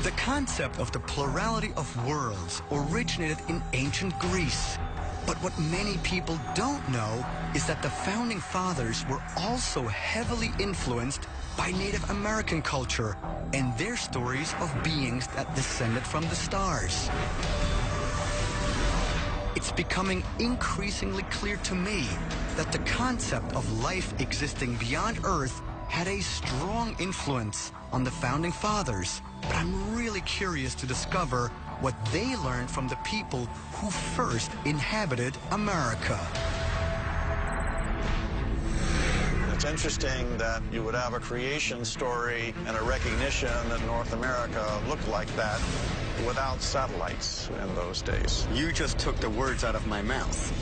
The concept of the plurality of worlds originated in ancient Greece. But what many people don't know is that the founding fathers were also heavily influenced by Native American culture and their stories of beings that descended from the stars. It's becoming increasingly clear to me that the concept of life existing beyond Earth had a strong influence on the founding fathers. But I'm really curious to discover what they learned from the people who first inhabited America. It's interesting that you would have a creation story and a recognition that North America looked like that without satellites in those days. You just took the words out of my mouth.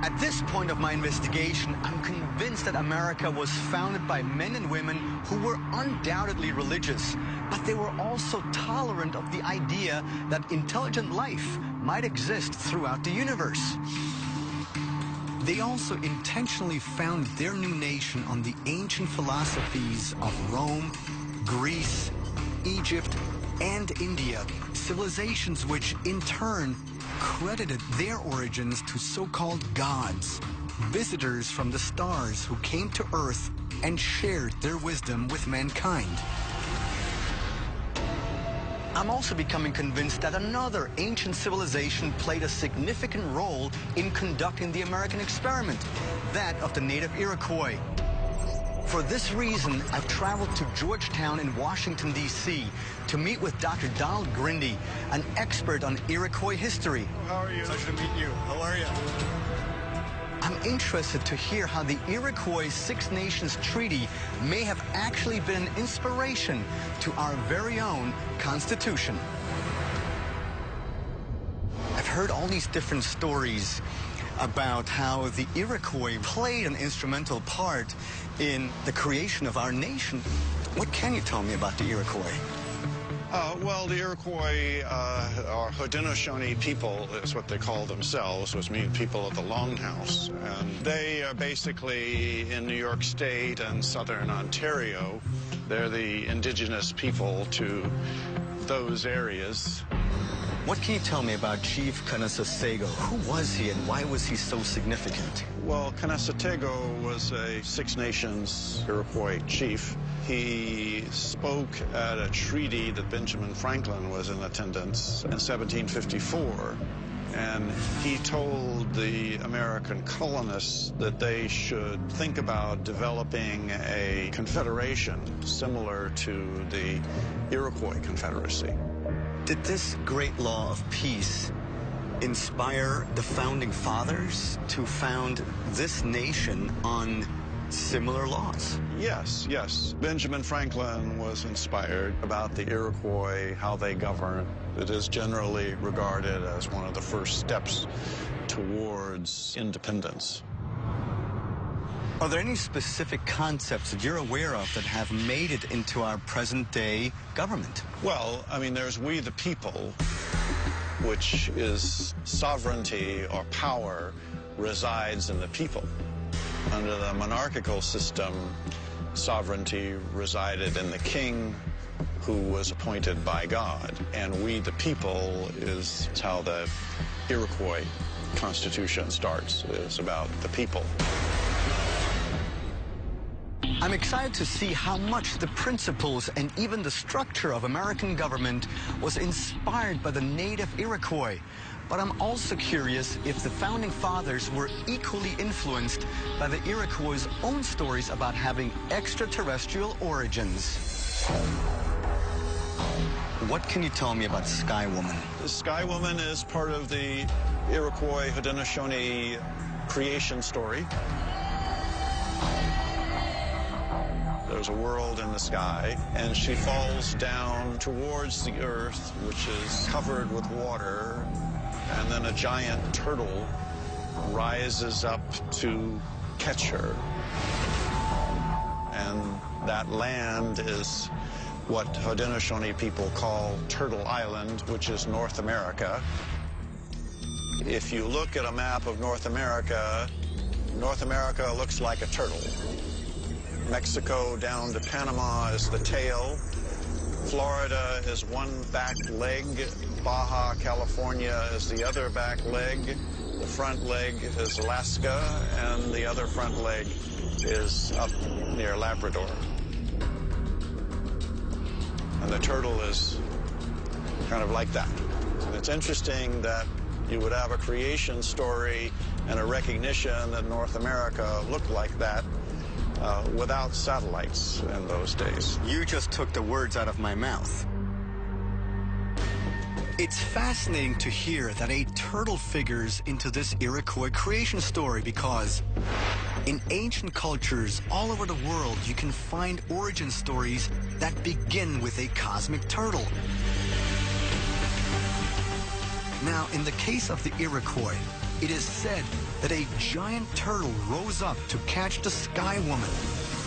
At this point of my investigation, I'm convinced that America was founded by men and women who were undoubtedly religious, but they were also tolerant of the idea that intelligent life might exist throughout the universe. They also intentionally founded their new nation on the ancient philosophies of Rome, Greece, Egypt, and India, civilizations which, in turn, credited their origins to so-called gods, visitors from the stars who came to Earth and shared their wisdom with mankind. I'm also becoming convinced that another ancient civilization played a significant role in conducting the American experiment, that of the native Iroquois. For this reason, I've traveled to Georgetown in Washington, D.C. to meet with Dr. Donald Grindy, an expert on Iroquois history. How are you? Pleasure to meet you. How are you? I'm interested to hear how the Iroquois Six Nations Treaty may have actually been an inspiration to our very own Constitution. I've heard all these different stories about how the Iroquois played an instrumental part in the creation of our nation. What can you tell me about the Iroquois? Well, the Iroquois are Haudenosaunee people, is what they call themselves, which means people of the Longhouse. And they are basically in New York State and southern Ontario. They're the indigenous people to those areas. What can you tell me about Chief Canassasago? Who was he and why was he so significant? Well, Canassasago was a Six Nations Iroquois chief. He spoke at a treaty that Benjamin Franklin was in attendance in 1754. And he told the American colonists that they should think about developing a confederation similar to the Iroquois Confederacy. Did this great law of peace inspire the founding fathers to found this nation on similar laws? Yes, yes. Benjamin Franklin was inspired about the Iroquois, how they govern. It is generally regarded as one of the first steps towards independence. Are there any specific concepts that you're aware of that have made it into our present-day government? Well, I mean, there's we the people, which is sovereignty or power resides in the people. Under the monarchical system, sovereignty resided in the king, who was appointed by God. And we the people is how the Iroquois Constitution starts. It's about the people. I'm excited to see how much the principles and even the structure of American government was inspired by the native Iroquois. But I'm also curious if the founding fathers were equally influenced by the Iroquois' own stories about having extraterrestrial origins. What can you tell me about Sky Woman? The Sky Woman is part of the Iroquois Haudenosaunee creation story. There's a world in the sky, and she falls down towards the earth, which is covered with water, and then a giant turtle rises up to catch her. And that land is what Haudenosaunee people call Turtle Island, which is North America. If you look at a map of North America looks like a turtle. Mexico down to Panama is the tail. Florida is one back leg. Baja California is the other back leg. The front leg is Alaska, and the other front leg is up near Labrador. And the turtle is kind of like that. And it's interesting that you would have a creation story and a recognition that North America looked like that without satellites in those days. You just took the words out of my mouth. It's fascinating to hear that a turtle figures into this Iroquois creation story because in ancient cultures all over the world you can find origin stories that begin with a cosmic turtle. Now, in the case of the Iroquois, it is said that a giant turtle rose up to catch the Sky Woman.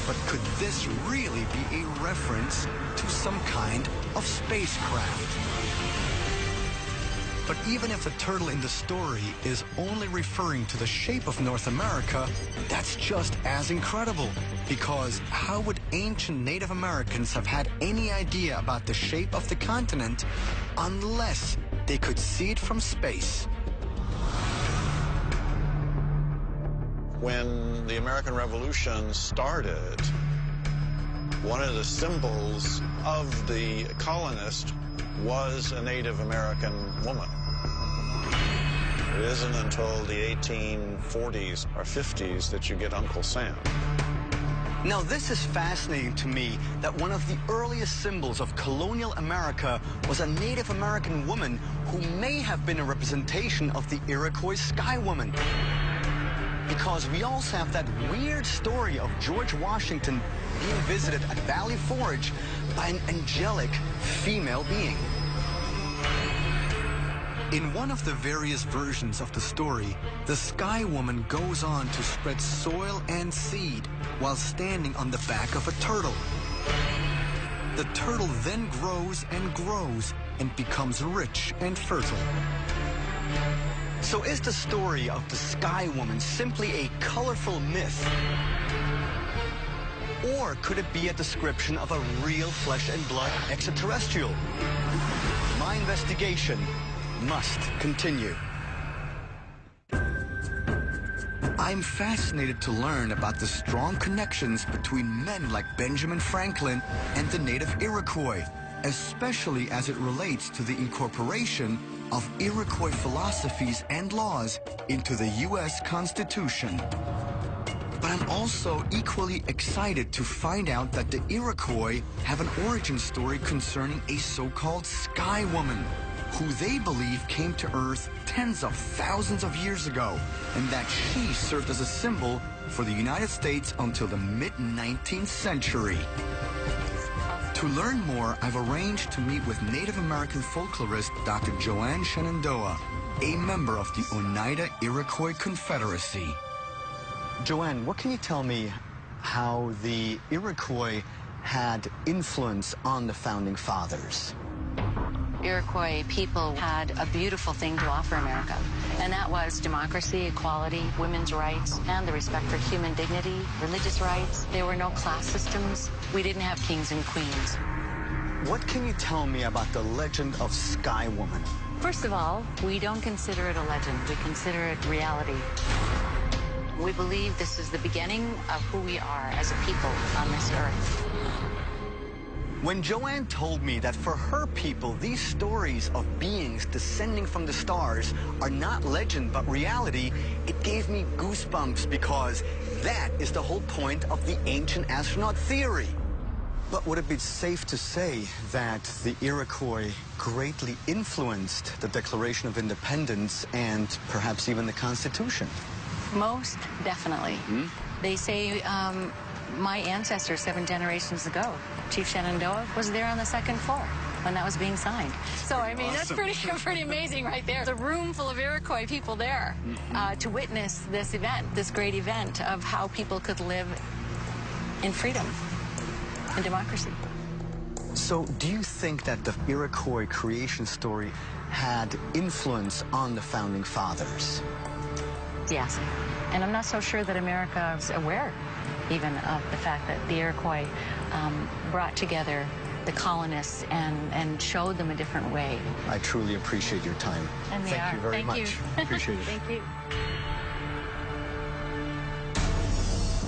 But could this really be a reference to some kind of spacecraft? But even if the turtle in the story is only referring to the shape of North America, that's just as incredible. Because how would ancient Native Americans have had any idea about the shape of the continent unless they could see it from space? When the American Revolution started, one of the symbols of the colonist was a Native American woman. It isn't until the 1840s or 50s that you get Uncle Sam. Now, this is fascinating to me that one of the earliest symbols of colonial America was a Native American woman who may have been a representation of the Iroquois Sky Woman. Because we also have that weird story of George Washington being visited at Valley Forge by an angelic female being. In one of the various versions of the story, the Sky Woman goes on to spread soil and seed while standing on the back of a turtle. The turtle then grows and grows and becomes rich and fertile. So is the story of the Sky Woman simply a colorful myth? Or could it be a description of a real flesh and blood extraterrestrial? My investigation must continue. I'm fascinated to learn about the strong connections between men like Benjamin Franklin and the native Iroquois, especially as it relates to the incorporation of Iroquois philosophies and laws into the U.S. Constitution. But I'm also equally excited to find out that the Iroquois have an origin story concerning a so-called Sky Woman, who they believe came to Earth tens of thousands of years ago, and that she served as a symbol for the United States until the mid-19th century. To learn more, I've arranged to meet with Native American folklorist Dr. Joanne Shenandoah, a member of the Oneida Iroquois Confederacy. Joanne, what can you tell me how the Iroquois had influence on the Founding Fathers? Iroquois people had a beautiful thing to offer America, and that was democracy, equality, women's rights, and the respect for human dignity, religious rights. There were no class systems. We didn't have kings and queens. What can you tell me about the legend of Sky Woman? First of all, we don't consider it a legend. We consider it reality. We believe this is the beginning of who we are as a people on this earth. When Joanne told me that for her people, these stories of beings descending from the stars are not legend but reality, it gave me goosebumps because that is the whole point of the ancient astronaut theory. But would it be safe to say that the Iroquois greatly influenced the Declaration of Independence and perhaps even the Constitution? Most definitely. They say my ancestors 7 generations ago, Chief Shenandoah, was there on the 2nd floor when that was being signed. So, I mean, awesome. That's pretty amazing right there. There's a room full of Iroquois people there to witness this event, this great event of how people could live in freedom and democracy. So, do you think that the Iroquois creation story had influence on the Founding Fathers? Yes. And I'm not so sure that America is aware even of the fact that the Iroquois brought together the colonists and showed them a different way. I truly appreciate your time. And they Thank you very Thank much. You. Appreciate it. Thank you.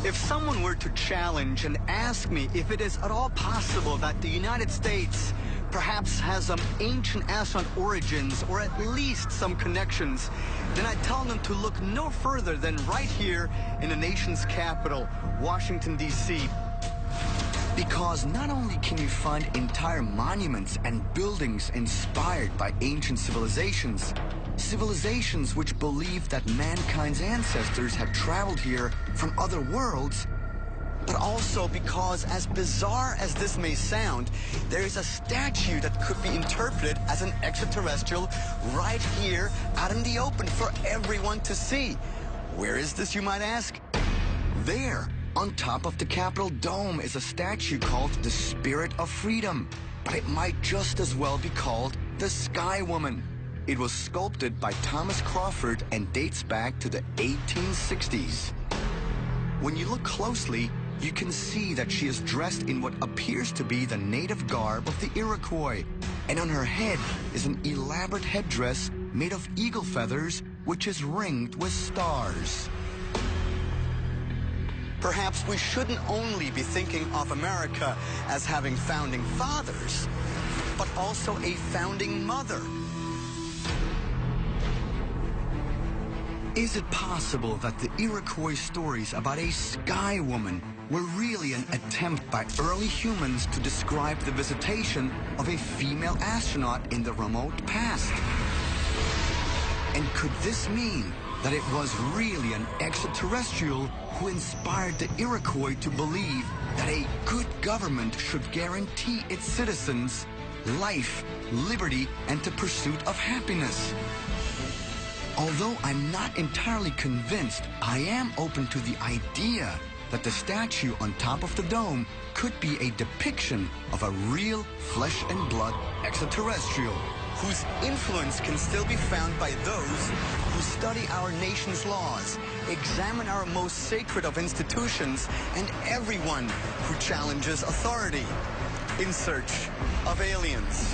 If someone were to challenge and ask me if it is at all possible that the United States perhaps has some ancient astronaut origins or at least some connections, then I tell them to look no further than right here in the nation's capital, Washington, D.C. Because not only can you find entire monuments and buildings inspired by ancient civilizations, civilizations which believe that mankind's ancestors have traveled here from other worlds, but also because, as bizarre as this may sound, there is a statue that could be interpreted as an extraterrestrial right here out in the open for everyone to see. Where is this, you might ask? There, on top of the Capitol Dome, is a statue called the Spirit of Freedom, but it might just as well be called the Sky Woman. It was sculpted by Thomas Crawford and dates back to the 1860s. When you look closely, you can see that she is dressed in what appears to be the native garb of the Iroquois, and on her head is an elaborate headdress made of eagle feathers, which is ringed with stars. Perhaps we shouldn't only be thinking of America as having founding fathers, but also a founding mother. Is it possible that the Iroquois stories about a sky woman were really an attempt by early humans to describe the visitation of a female astronaut in the remote past? And could this mean that it was really an extraterrestrial who inspired the Iroquois to believe that a good government should guarantee its citizens life, liberty, and the pursuit of happiness? Although I'm not entirely convinced, I am open to the idea that the statue on top of the dome could be a depiction of a real flesh and blood extraterrestrial whose influence can still be found by those who study our nation's laws, examine our most sacred of institutions, and everyone who challenges authority in search of aliens.